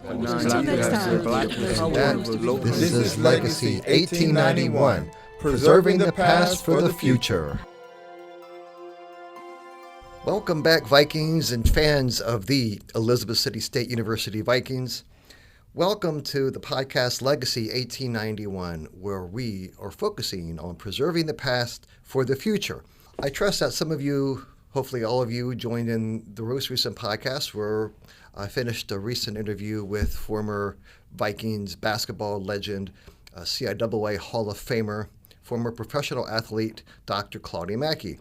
This is Legacy 1891, preserving the past for the future. Welcome back, Vikings and fans of the Elizabeth City State University Vikings. Welcome to the podcast Legacy 1891, where we are focusing on preserving the past for the future. I trust that some of you, hopefully all of you, joined in the most recent podcast where I finished a recent interview with former Vikings basketball legend, CIAA Hall of Famer, former professional athlete, Dr. Claudia Mackey.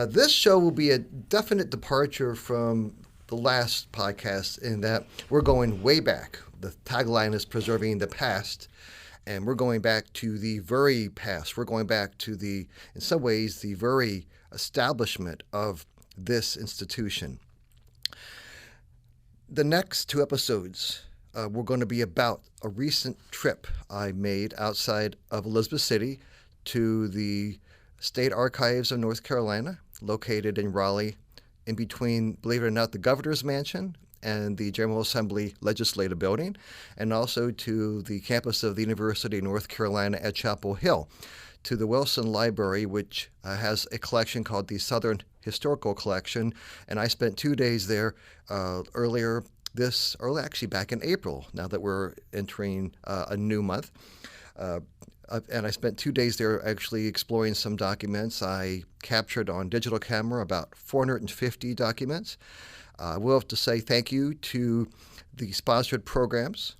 This show will be a definite departure from the last podcast in that we're going way back. The tagline is preserving the past, and we're going back to the very past. We're going back to in some ways, the very establishment of this institution. The next two episodes were going to be about a recent trip I made outside of Elizabeth City to the State Archives of North Carolina, located in Raleigh, in between, believe it or not, the Governor's Mansion and the General Assembly Legislative Building, and also to the campus of the University of North Carolina at Chapel Hill, to the Wilson Library, which has a collection called the Southern Historical Collection, and I spent 2 days there actually back in April, now that we're entering a new month. And I spent 2 days there actually exploring some documents. I captured on digital camera about 450 documents. I will have to say thank you to the sponsored programs,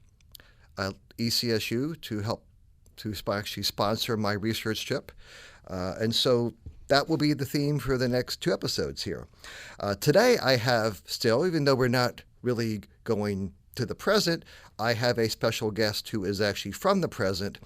ECSU, to help to actually sponsor my research trip. And so that will be the theme for the next two episodes here. Today I have still, even though we're not really going to the present, I have a special guest who is actually from the present,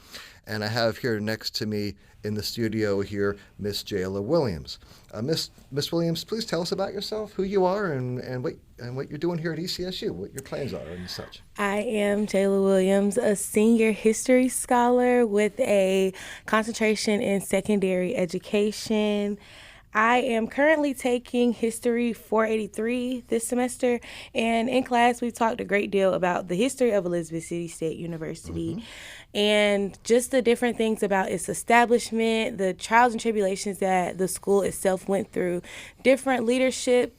and I have here next to me in the studio here, Miss Jayla Williams. Miss Williams, please tell us about yourself, who you are, and what you're doing here at ECSU, what your plans are and such. I am Jayla Williams, a senior history scholar with a concentration in secondary education. I am currently taking History 483 this semester, and in class we talked a great deal about the history of Elizabeth City State University and just the different things about its establishment, the trials and tribulations that the school itself went through, different leadership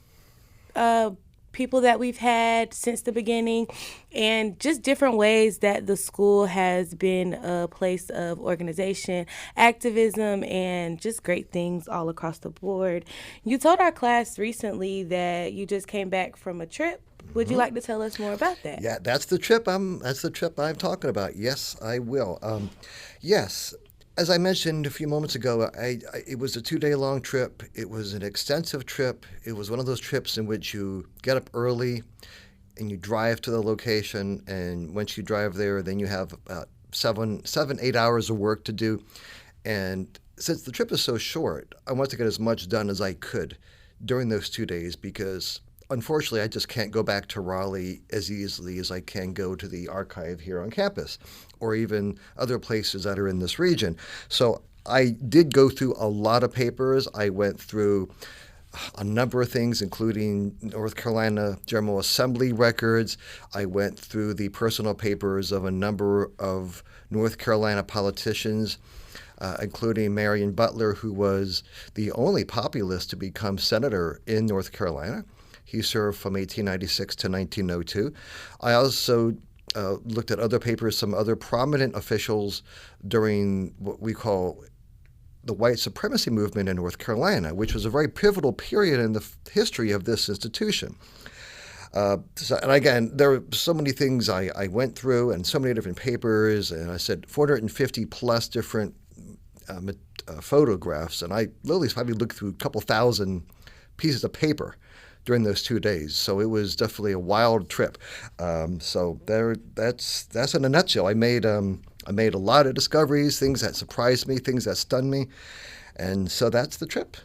people that we've had since the beginning, and just different ways that the school has been a place of organization, activism, and just great things all across the board. You told our class recently that you just came back from a trip. Would you like to tell us more about that? Yeah, that's the trip I'm talking about. Yes, I will. Yes. As I mentioned a few moments ago, it was a 2-day-long trip. It was an extensive trip. It was one of those trips in which you get up early and you drive to the location, and once you drive there, then you have about 8 hours of work to do. And since the trip is so short, I want to get as much done as I could during those 2 days because, unfortunately, I just can't go back to Raleigh as easily as I can go to the archive here on campus or even other places that are in this region. So I did go through a lot of papers. I went through a number of things, including North Carolina General Assembly records. I went through the personal papers of a number of North Carolina politicians, including Marion Butler, who was the only populist to become senator in North Carolina. He served from 1896 to 1902. I also looked at other papers, some other prominent officials during what we call the white supremacy movement in North Carolina, which was a very pivotal period in the history of this institution. And again, there were so many things I went through and so many different papers, and I said 450 plus different photographs, and I literally probably looked through a couple thousand pieces of paper during those 2 days. So it was definitely a wild trip. That's in a nutshell. I made a lot of discoveries, things that surprised me, things that stunned me. And so that's the trip.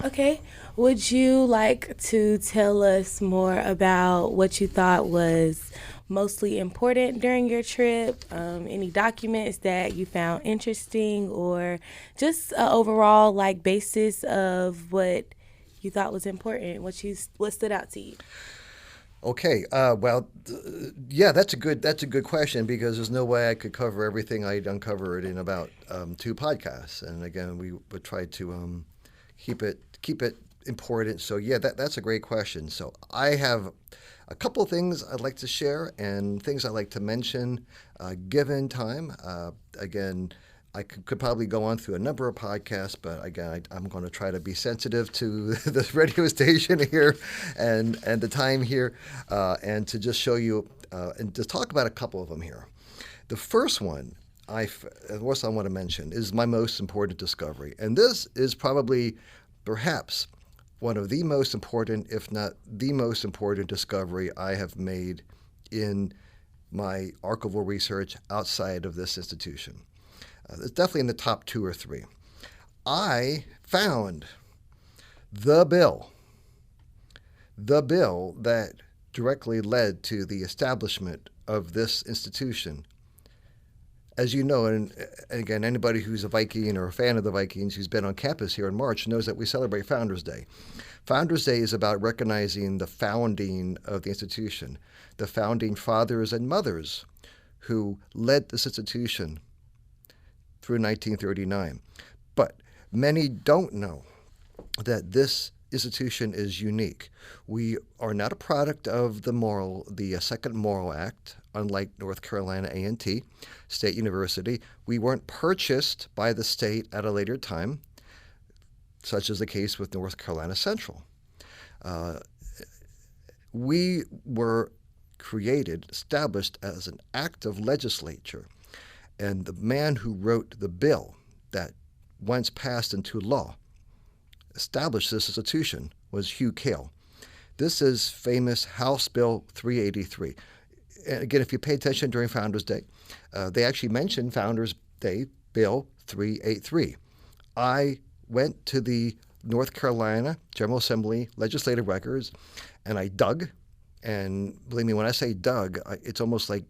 Okay. Would you like to tell us more about what you thought was mostly important during your trip? Any documents that you found interesting, or just an overall basis of what you thought was important, what stood out to you? Okay. Yeah, that's a good question because there's no way I could cover everything I'd uncovered in about two podcasts. And again, we would try to keep it important. So yeah, that's a great question. So I have a couple of things I'd like to share and things I'd like to mention, given time. Again, I could probably go on through a number of podcasts, but again, I'm going to try to be sensitive to the radio station here and the time here, and to just show you and to talk about a couple of them here. The first one the first I want to mention is my most important discovery, and this is probably, perhaps, one of the most important, if not the most important discovery I have made in my archival research outside of this institution. It's definitely in the top two or three. I found the bill that directly led to the establishment of this institution. As you know, and again, anybody who's a Viking or a fan of the Vikings who's been on campus here in March knows that we celebrate Founders Day. Founders Day is about recognizing the founding of the institution, the founding fathers and mothers who led this institution through 1939. But many don't know that this institution is unique. We are not a product of the Second Morrill Act, unlike North Carolina A&T State University. We weren't purchased by the state at a later time, such as the case with North Carolina Central. We were established as an act of legislature. And the man who wrote the bill that once passed into law, established this institution, was Hugh Cale. This is famous House Bill 383. And again, if you pay attention during Founders Day, they actually mentioned Founders Day Bill 383. I went to the North Carolina General Assembly legislative records, and I dug. And believe me, when I say dug, it's almost like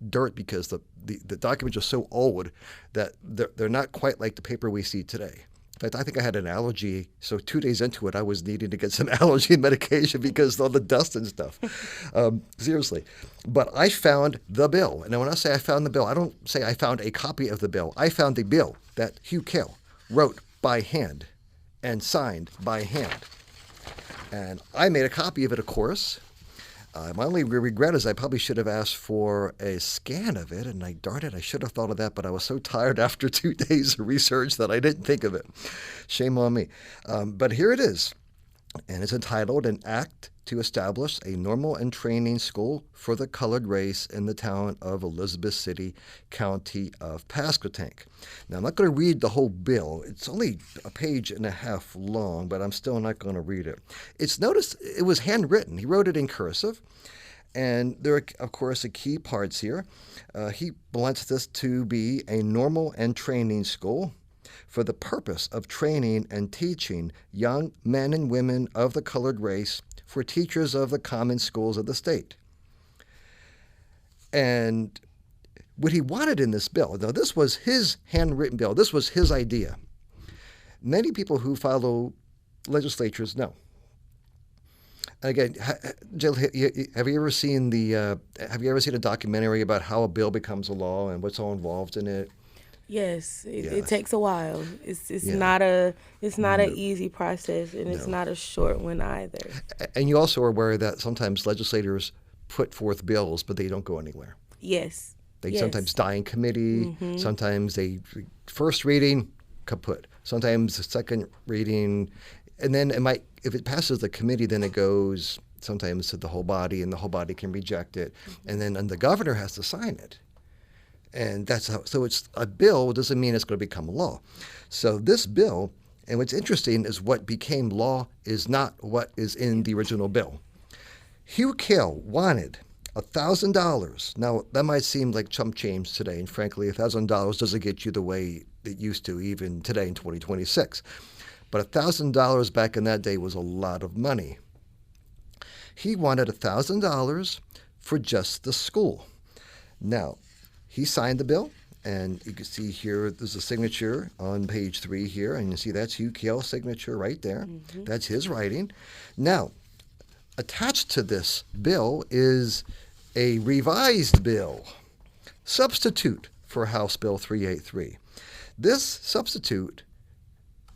dirt because the documents are so old that they're not quite like the paper we see today. In fact, I think I had an allergy, so 2 days into it, I was needing to get some allergy medication because of all the dust and stuff. Seriously. But I found the bill. And when I say I found the bill, I don't say I found a copy of the bill. I found the bill that Hugh Cale wrote by hand and signed by hand. And I made a copy of it, of course. My only regret is I probably should have asked for a scan of it, and darn it, I should have thought of that, but I was so tired after 2 days of research that I didn't think of it. Shame on me. But here it is, and it's entitled An Act to Establish a Normal and Training School for the Colored Race in the Town of Elizabeth City, County of Pasquotank. Now, I'm not going to read the whole bill. It's only a page and a half long, but I'm still not going to read it. Notice it was handwritten. He wrote it in cursive. And there are, of course, the key parts here. He wants this to be a normal and training school for the purpose of training and teaching young men and women of the colored race for teachers of the common schools of the state. And what he wanted in this bill, now this was his handwritten bill, this was his idea. Many people who follow legislatures know. Again, Jayla, have you ever seen a documentary about how a bill becomes a law and what's all involved in it? Yes, it takes a while. It's not an easy process, and it's not a short one either. And you also are aware that sometimes legislators put forth bills, but they don't go anywhere. Yes. They sometimes die in committee. Mm-hmm. Sometimes they first reading, kaput. Sometimes the second reading, and then if it passes the committee, then it goes sometimes to the whole body, and the whole body can reject it, and then the governor has to sign it. And that's how. So it's a bill doesn't mean it's going to become law. So this bill, and what's interesting is what became law is not what is in the original bill. Hugh Cale wanted $1,000. Now that might seem like chump change today, and frankly, $1,000 doesn't get you the way it used to even today in 2026. But $1,000 back in that day was a lot of money. He wanted $1,000 for just the school. Now, he signed the bill, and you can see here there's a signature on page 3 here, and you see that's Hugh Cale's signature right there. Mm-hmm. That's his writing. Now, attached to this bill is a revised bill, substitute for House Bill 383. This substitute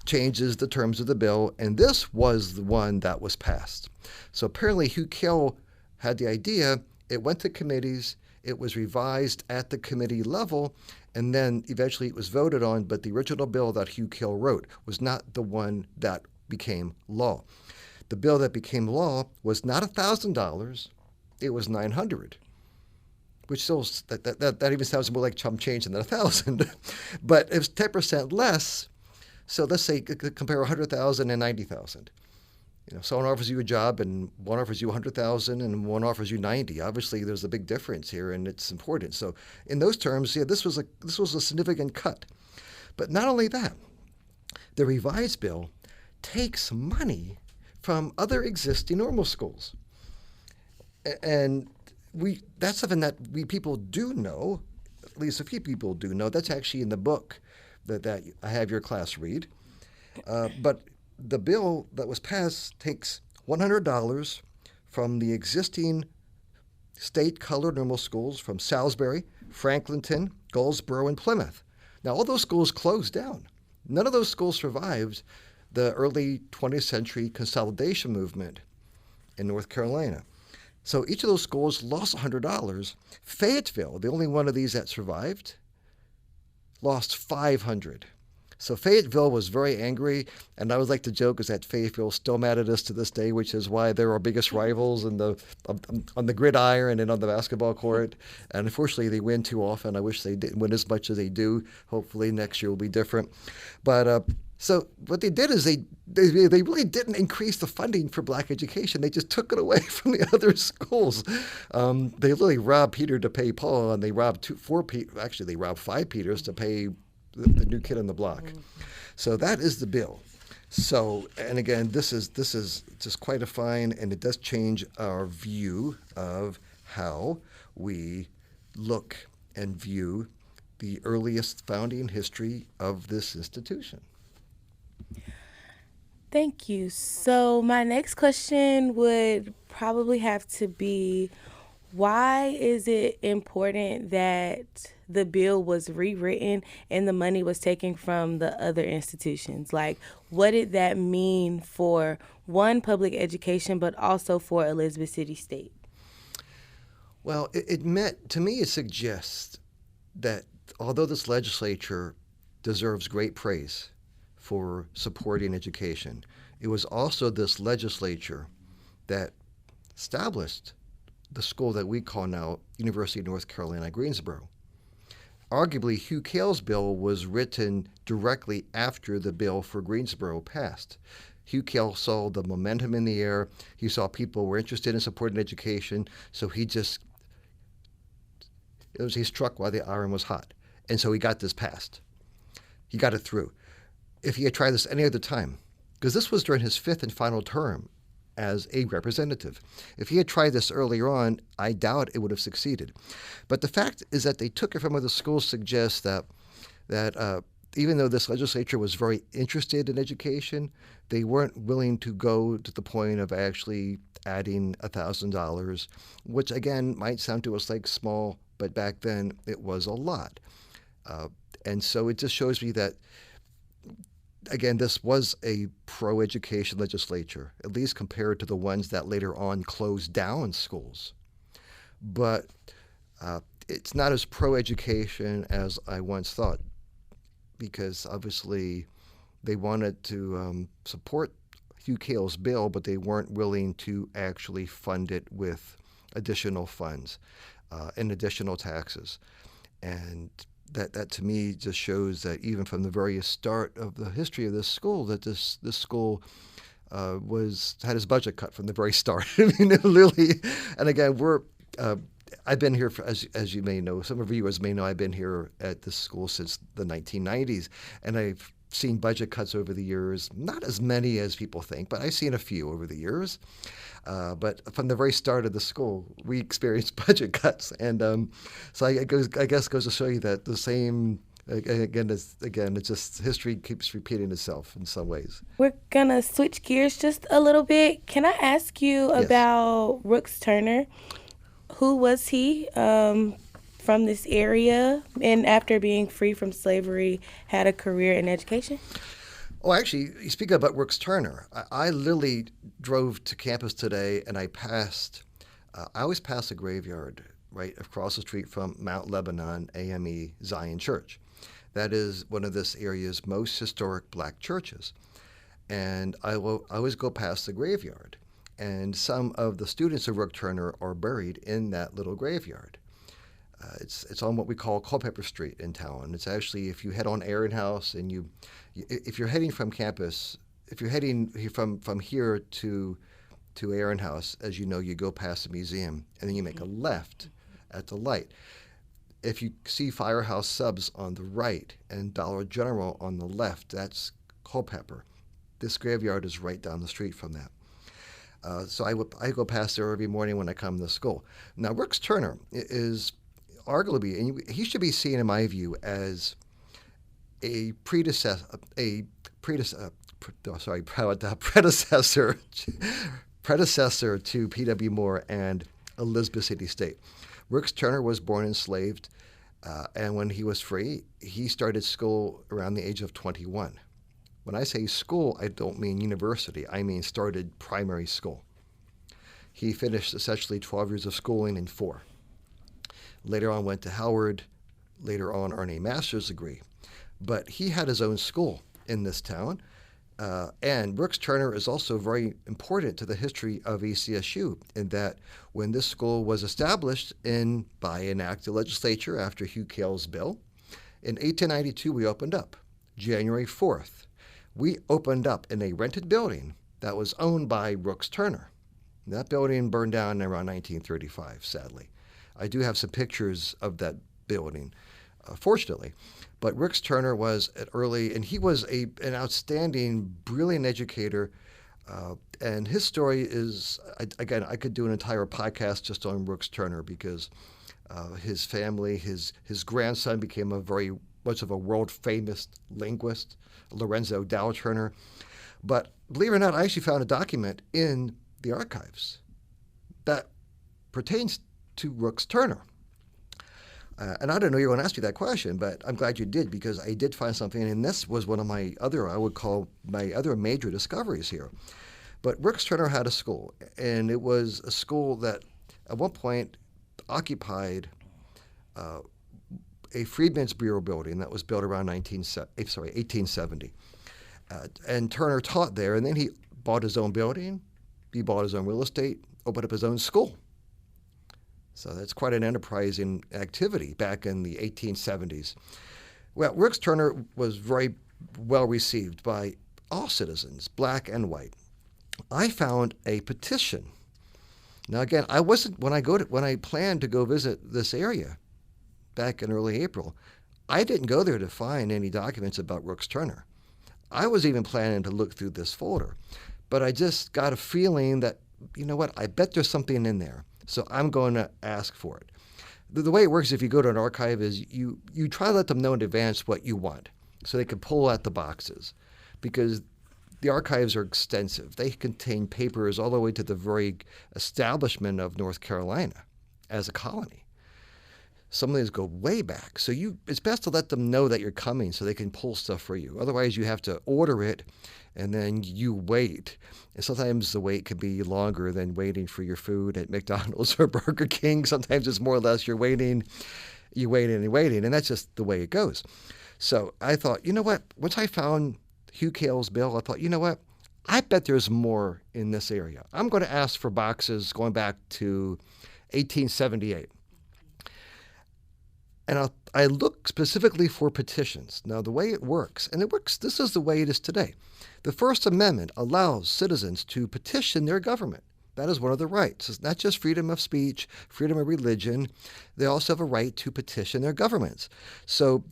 changes the terms of the bill, and this was the one that was passed. So apparently Hugh Cale had the idea, it went to committees, it was revised at the committee level, and then eventually it was voted on, but the original bill that Hugh Cale wrote was not the one that became law. The bill that became law was not $1,000, it was $900, which still, that even sounds more like chump change than $1,000, but it was 10% less. So let's say compare 100,000 and 90,000. Someone offers you a job and one offers you 100,000 and one offers you 90. Obviously, there's a big difference here, and it's important. So, in those terms, this was a significant cut. But not only that, the revised bill takes money from other existing normal schools, and that's something that people do know. At least a few people do know. That's actually in the book that I have your class read. But the bill that was passed takes $100 from the existing state colored normal schools from Salisbury, Franklinton, Goldsboro, and Plymouth. Now, all those schools closed down. None of those schools survived the early 20th century consolidation movement in North Carolina. So each of those schools lost $100. Fayetteville, the only one of these that survived, lost $500. So Fayetteville was very angry, and I always like to joke is that Fayetteville's still mad at us to this day, which is why they're our biggest rivals on the gridiron and on the basketball court. And unfortunately, they win too often. I wish they didn't win as much as they do. Hopefully next year will be different. But so what they did is they really didn't increase the funding for black education. They just took it away from the other schools. They literally robbed Peter to pay Paul, and they robbed they robbed 5 Peters to pay the new kid on the block. So that is the bill. So, and again, this is just quite a fine, and it does change our view of how we look and view the earliest founding history of this institution. Thank you. So my next question would probably have to be, why is it important that the bill was rewritten and the money was taken from the other institutions? Like, what did that mean for, one, public education, but also for Elizabeth City State? Well, it meant, to me, it suggests that although this legislature deserves great praise for supporting education, it was also this legislature that established the school that we call now University of North Carolina, Greensboro. Arguably, Hugh Cale's bill was written directly after the bill for Greensboro passed. Hugh Cale saw the momentum in the air. He saw people were interested in supporting education, so he's struck while the iron was hot. And so he got this passed. He got it through. If he had tried this any other time, because this was during his 5th and final term as a representative. If he had tried this earlier on, I doubt it would have succeeded. But the fact is that they took it from other schools suggests that even though this legislature was very interested in education, they weren't willing to go to the point of actually adding $1,000, which again might sound to us like small, but back then it was a lot. And so it just shows me that, again, this was a pro-education legislature, at least compared to the ones that later on closed down schools. But it's not as pro-education as I once thought, because obviously they wanted to support Hugh Cale's bill, but they weren't willing to actually fund it with additional funds and additional taxes. And that to me just shows that even from the very start of the history of this school, that this school had his budget cut from the very start. I mean, literally. And again, I've been here as you may know, some of you may know, I've been here at this school since the 1990s, and I've seen budget cuts over the years. Not as many as people think, but I've seen a few over the years. But from the very start of the school, we experienced budget cuts, and so I guess goes to show you that the same It's just history keeps repeating itself in some ways. We're gonna switch gears just a little bit. Can I ask you Yes. about Brooks Turner? Who was he? From this area, and after being free from slavery, had a career in education? Oh, actually, you speak about Brooks Turner. I literally drove to campus today, and I always pass a graveyard right across the street from Mount Lebanon AME Zion Church. That is one of this area's most historic black churches. And I always go past the graveyard. And some of the students of Brooks Turner are buried in that little graveyard. It's on what we call Culpeper Street in town. It's actually, if you head on Aaron House and if you're heading from campus, if you're heading from here to Aaron House, as you know, you go past the museum and then you make a left at the light. If you see Firehouse Subs on the right and Dollar General on the left, that's Culpeper. This graveyard is right down the street from that. So I go past there every morning when I come to school. Now, Brooks Turner is arguably, and he should be seen, in my view, as a predecessor to P.W. Moore and Elizabeth City State. Brooks Turner was born enslaved, and when he was free, he started school around the age of 21. When I say school, I don't mean university. I mean started primary school. He finished essentially 12 years of schooling in 4. Later on went to Howard, later on earned a master's degree. But he had his own school in this town, and Brooks Turner is also very important to the history of ECSU in that when this school was established by an act of legislature after Hugh Cale's bill, in 1892 we opened up. January 4th, we opened up in a rented building that was owned by Brooks Turner. That building burned down around 1935, sadly. I do have some pictures of that building, fortunately. But Brooks Turner was and he was an outstanding, brilliant educator. And his story is, again, I could do an entire podcast just on Brooks Turner because his family, his grandson became very much of a world-famous linguist, Lorenzo Dow Turner. But believe it or not, I actually found a document in the archives that pertains to Brooks Turner. And I don't know you're going to ask me that question, but I'm glad you did because I did find something, and this was one of my other major discoveries here. But Brooks Turner had a school, and it was a school that at one point occupied a Freedmen's Bureau building that was built around 1870. And Turner taught there, and then he bought his own building, he bought his own real estate, opened up his own school. So that's quite an enterprising activity back in the 1870s. Well, Brooks Turner was very well received by all citizens, black and white. I found a petition. Now again, when I planned to go visit this area back in early April, I didn't go there to find any documents about Brooks Turner. I was even planning to look through this folder, but I just got a feeling that, you know what, I bet there's something in there. So I'm going to ask for it. The way it works if you go to an archive is you try to let them know in advance what you want so they can pull out the boxes because the archives are extensive. They contain papers all the way to the very establishment of North Carolina as a colony. Some of these go way back. So it's best to let them know that you're coming so they can pull stuff for you. Otherwise, you have to order it and then you wait. And sometimes the wait can be longer than waiting for your food at McDonald's or Burger King. Sometimes it's more or less you're waiting. And that's just the way it goes. So I thought, you know what? Once I found Hugh Cale's bill, I thought, you know what? I bet there's more in this area. I'm going to ask for boxes going back to 1878. And I look specifically for petitions. Now, the way it works, this is the way it is today. The First Amendment allows citizens to petition their government. That is one of the rights. It's not just freedom of speech, freedom of religion. They also have a right to petition their governments. So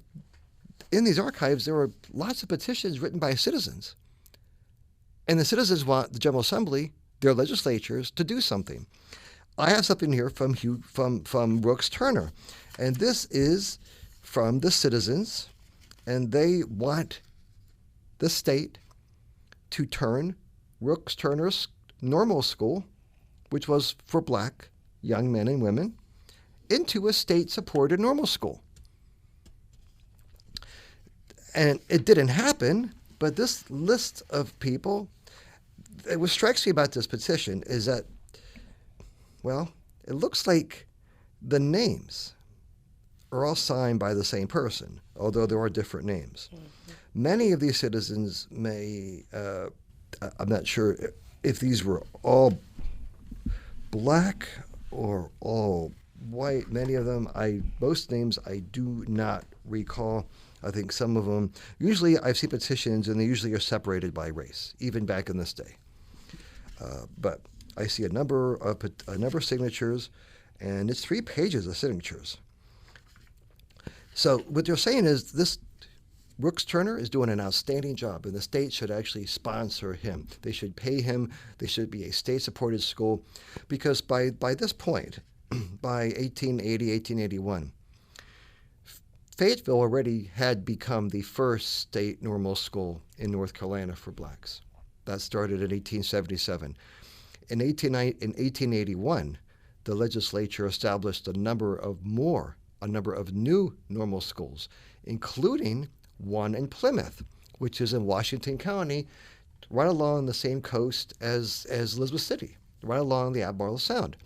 in these archives, there are lots of petitions written by citizens. And the citizens want the General Assembly, their legislatures, to do something. I have something here from Brooks Turner. And this is from the citizens and they want the state to turn Brooks Turner's normal school, which was for black young men and women, into a state-supported normal school. And it didn't happen, but this list of people, what strikes me about this petition is that, well, it looks like the names are all signed by the same person, although there are different names. Mm-hmm. Many of these citizens may, I'm not sure if these were all black or all white. Many of them, most names I do not recall. I think some of them, usually I've seen petitions and they usually are separated by race, even back in this day. But I see a number of signatures, and it's 3 pages of signatures. So what they're saying is this Brooks Turner is doing an outstanding job, and the state should actually sponsor him. They should pay him. They should be a state-supported school, because by this point, by 1880, 1881, Fayetteville already had become the first state normal school in North Carolina for blacks. That started in 1877. In 1881, the legislature established a number of new normal schools, including one in Plymouth, which is in Washington County, right along the same coast as Elizabeth City, right along the Admiral Sound.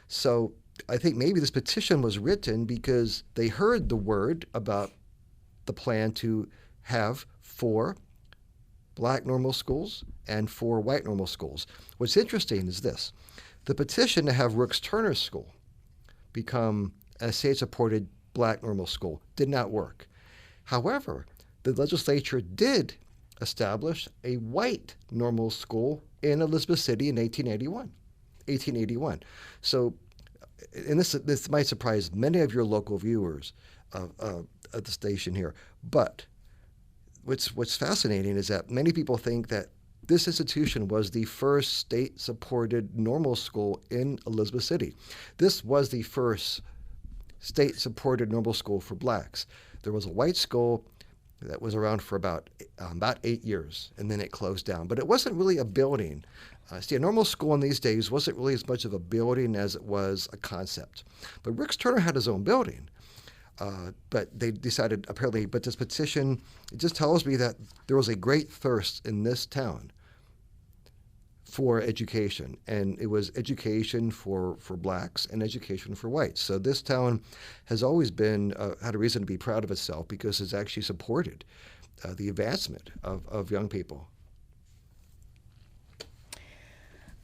So I think maybe this petition was written because they heard the word about the plan to have 4 black normal schools and 4 white normal schools. What's interesting is this. The petition to have Brooks Turner School become a state-supported black normal school did not work. However, the legislature did establish a white normal school in Elizabeth City in 1881. So, and this might surprise many of your local viewers at the station here, but what's fascinating is that many people think that this institution was the first state-supported normal school in Elizabeth City. This was the first state-supported normal school for blacks. There was a white school that was around for about 8 years, and then it closed down. But it wasn't really a building. A normal school in these days wasn't really as much of a building as it was a concept. But Brooks Turner had his own building. But they decided, apparently, but this petition, it just tells me that there was a great thirst in this town for education, and it was education for blacks and education for whites. So this town has always been, had a reason to be proud of itself because it's actually supported the advancement of young people.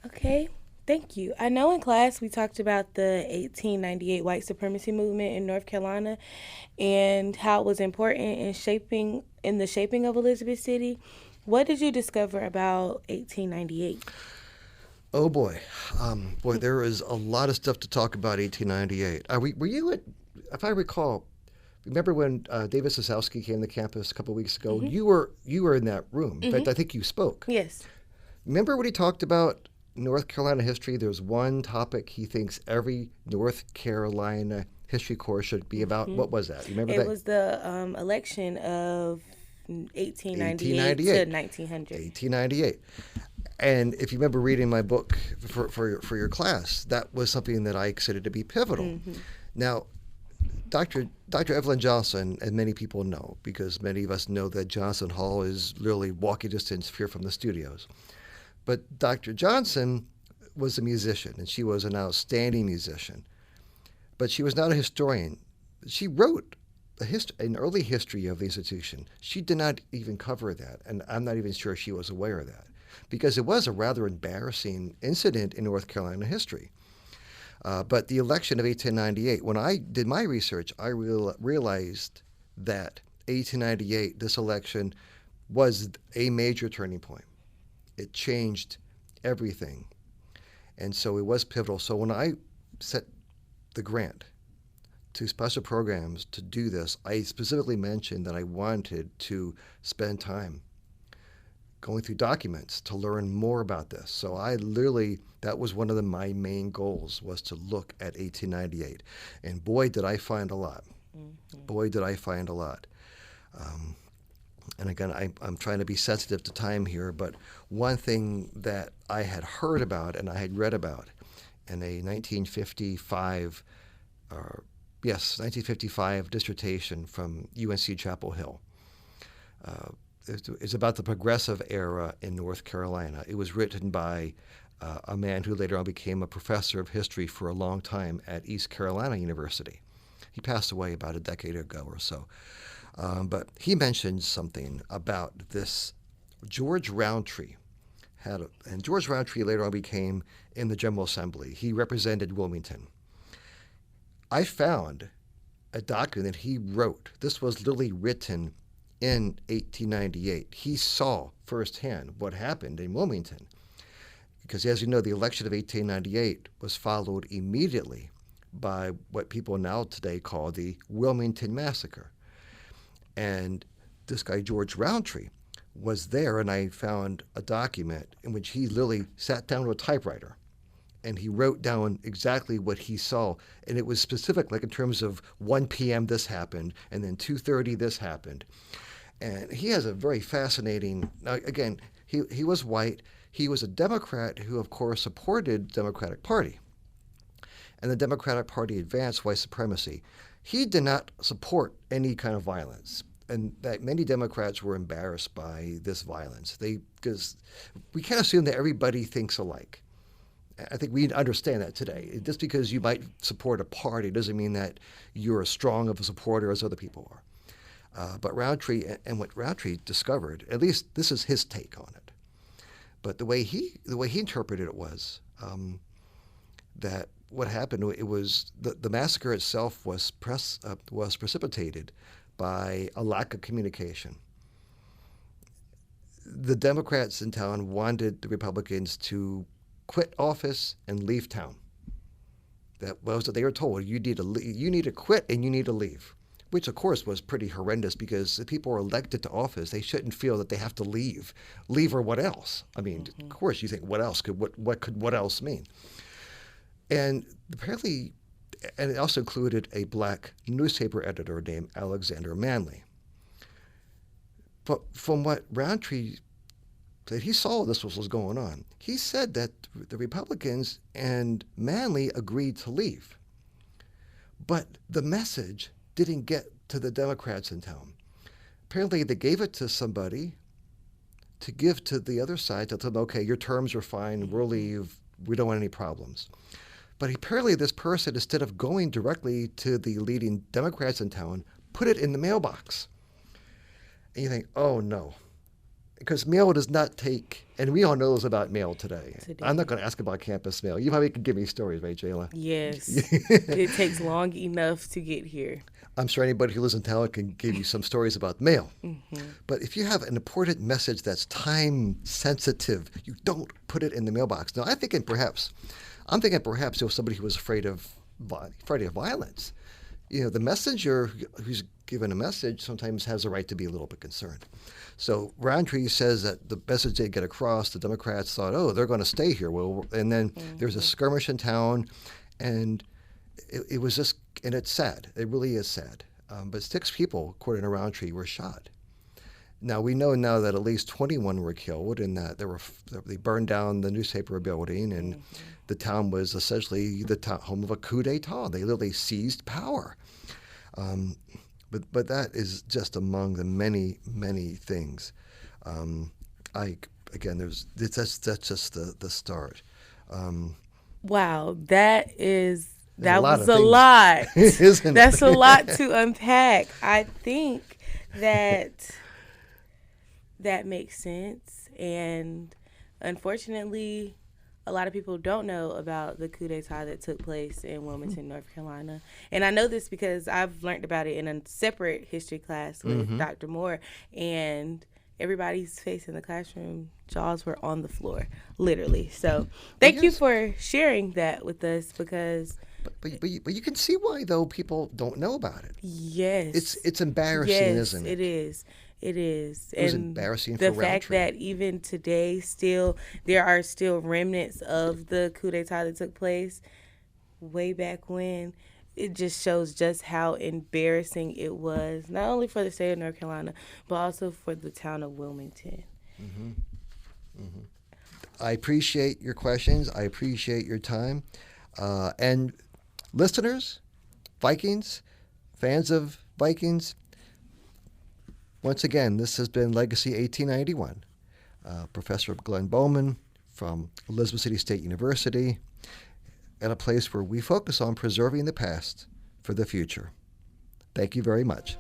Okay. Thank you. I know in class we talked about the 1898 white supremacy movement in North Carolina and how it was important in the shaping of Elizabeth City. What did you discover about 1898? Oh boy, there is a lot of stuff to talk about 1898. Were you if I recall, remember when David Sosowski came to campus a couple of weeks ago? Mm-hmm. You were in that room. In fact, I think you spoke. Yes. Remember when he talked about North Carolina history? There's one topic he thinks every North Carolina history course should be about. Mm-hmm. What was that? You remember that? It was the election of 1898 to 1900. 1898. And if you remember reading my book for your class, that was something that I considered to be pivotal. Mm-hmm. Now, Dr. Evelyn Johnson, and many people know, because many of us know that Johnson Hall is literally walking distance here from the studios. But Dr. Johnson was a musician, and she was an outstanding musician. But she was not a historian. She wrote an early history of the institution. She did not even cover that, and I'm not even sure she was aware of that, because it was a rather embarrassing incident in North Carolina history. But the election of 1898, when I did my research, I realized that 1898, this election, was a major turning point. It changed everything. And so it was pivotal. So when I set the grant to special programs to do this, I specifically mentioned that I wanted to spend time going through documents to learn more about this. So that was one of my main goals, was to look at 1898. And boy, did I find a lot. Mm-hmm. Boy, did I find a lot. And again, I'm trying to be sensitive to time here, but one thing that I had heard about and I had read about in a 1955 dissertation from UNC Chapel Hill. It's about the progressive era in North Carolina. It was written by a man who later on became a professor of history for a long time at East Carolina University. He passed away about a decade ago or so. But he mentioned something about this George Roundtree. And George Roundtree later on became in the General Assembly. He represented Wilmington. I found a document that he wrote. This was literally written in 1898. He saw firsthand what happened in Wilmington. Because as you know, the election of 1898 was followed immediately by what people now today call the Wilmington Massacre. And this guy, George Roundtree, was there, and I found a document in which he literally sat down with a typewriter and he wrote down exactly what he saw. And it was specific, like in terms of 1 p.m. this happened, and then 2:30 this happened. And he has a very fascinating, now again, he was white. He was a Democrat who, of course, supported the Democratic Party. And the Democratic Party advanced white supremacy. He did not support any kind of violence, and that many Democrats were embarrassed by this violence. Because we can't assume that everybody thinks alike. I think we understand that today. Just because you might support a party doesn't mean that you're as strong of a supporter as other people are. But Roundtree, and what Roundtree discovered, at least this is his take on it. But the way he interpreted it was that what happened, it was the massacre itself was precipitated by a lack of communication. The Democrats in town wanted the Republicans to quit office and leave town. That was what they were told. You need to quit and you need to leave, which of course was pretty horrendous because if people are elected to office, they shouldn't feel that they have to leave. Leave or what else? I mean, Of course you think what else could what else mean? And apparently, and it also included a black newspaper editor named Alexander Manley. But from what Roundtree said, he saw this was going on. He said that the Republicans and Manley agreed to leave. But the message didn't get to the Democrats in town. Apparently, they gave it to somebody to give to the other side to tell them, okay, your terms are fine, we'll leave, we don't want any problems. But apparently this person, instead of going directly to the leading Democrats in town, put it in the mailbox. And you think, oh no. Because mail does not take, and we all know this about mail today. I'm not going to ask about campus mail. You probably can give me stories, right, Jayla? Yes. It takes long enough to get here. I'm sure anybody who lives in town can give you some stories about mail. Mm-hmm. But if you have an important message that's time sensitive, you don't put it in the mailbox. Now, I'm thinking perhaps it was somebody who was afraid of violence. You know, the messenger who's given a message sometimes has a right to be a little bit concerned. So Roundtree says that the message didn't get across. The Democrats thought, oh, they're going to stay here. Well, and then there's a skirmish in town, and it was just, and it's sad. It really is sad. But 6 people, according to Roundtree, were shot. Now, we know now that at least 21 were killed and that they burned down the newspaper building, and the town was essentially the home of a coup d'etat. They literally seized power. But that is just among the many, many things. That's just the start. Wow, that was a lot. Isn't it? That's a lot to unpack. I think that makes sense, and unfortunately, a lot of people don't know about the coup d'etat that took place in Wilmington, North Carolina. And I know this because I've learned about it in a separate history class with Dr. Moore, and everybody's face in the classroom, jaws were on the floor, literally. So thank you for sharing that with us, because... But you can see why, though, people don't know about it. Yes. It's embarrassing, isn't it? It is. It is. It was and embarrassing for the Roundtree. fact that even today there are still remnants of the coup d'etat that took place way back when. it just shows just how embarrassing it was, not only for the state of North Carolina, but also for the town of Wilmington. Mm-hmm. Mm-hmm. I appreciate your questions. I appreciate your time. And listeners, Vikings, fans of Vikings, once again, this has been Legacy 1891. Professor Glen Bowman from Elizabeth City State University, at a place where we focus on preserving the past for the future. Thank you very much.